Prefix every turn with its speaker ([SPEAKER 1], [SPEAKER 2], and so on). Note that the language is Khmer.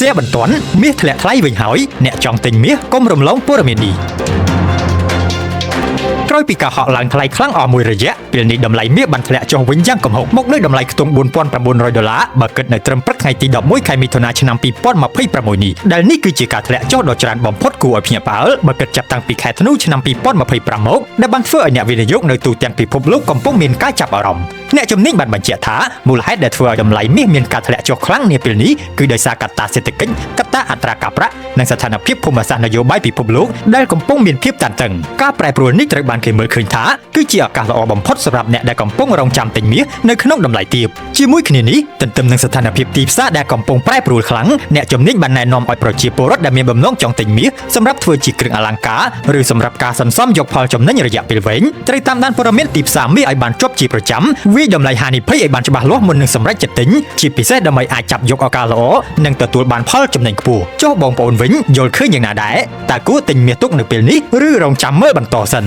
[SPEAKER 1] share បន្ទាន់មាសធ្លាក់ថ្លៃវិញហើយអ្នកចង់ទិញមាសកុំរំលងព័ត៌មាននេះក្រោយពីការហក់ឡើងថ្លៃខ្លាំងអស់មួយរយៈពេលនេះតម្លៃមាសបានធ្លាក់ចុះវិញយ៉ាងគំហុកមកនៅតម្លៃខ្ទង់$4,900បើគិតនៅត្រឹមព្រឹកថ្ងៃទី11ខែមិថុនាឆ្នាំ2026នេះដែលនេះគឺជាការធ្លាក់ចុះដ៏ច្រើនបំផុតគួរឲ្យភ្ញាក់ផ្អើលបើគិតចាប់តាំងពីខែធ្នូឆ្នាំ2025មកដែលបានធ្វើឲ្យអ្នកវិនិយោគនៅទូទាំងពិភពលោកកំពុងមានការចាប់អារម្មណ៍អ្នកជំនាញបានបញ្ជាក់ថាមូលហេតុដែលធ្វើឲ្យតម្លៃមាសមានការធ្លាក់ចុះខ្លាំងនាពេលនេះគឺដោយសារកត្តាសេដ្ឋកិច្ចកត្តាអត្រាការប្រាក់និងស្ថានភាពភូមិសាស្ត្រនយោបាយពិភពលោកដែលកំពុងមានភាពតានតឹងការប្រែប្រួលនេះត្រូវបានគេមើលឃើញថាគឺជាឱកាសល្អបំផុតសម្រាប់អ្នកដែលកំពុងរងចាំទិញមាសនៅក្នុងតម្លៃទាបជាមួយគ្នានេះទន្ទឹមនឹងស្ថានភាពទីផ្សារដែលកំពុងប្រែប្រួលខ្លាំងអ្នកជំនាញបានណែនាំឲ្យប្រជាពលរដ្ឋដែលមានបំណងចង់ទិញមាសសម្រាប់ធ្វើជាគ្រឿងអលង្ការឬសម្រាប់ការសន្សំយកផលចំណេញរយៈពេលវែងត្រូវតាមដានព័ត៌មានទីផ្សារមាសឲ្យបានជាប់ជាប្រចាំវាយតម្លៃហានិភ័យឲ្យបានច្បាស់លាស់មុននឹងសម្រេចចិត្តទិញជាពិសេសដើម្បីអាចចាប់យកឱកាសល្អនិងទទួលបានផលចំណេញខ្ពស់ចុះបងប្អូនវិញយល់ឃើញយ៉ាងណាដែរតើគួរទិញមាសទុកនៅពេលនេះឬរងចាំមើលបន្តសិន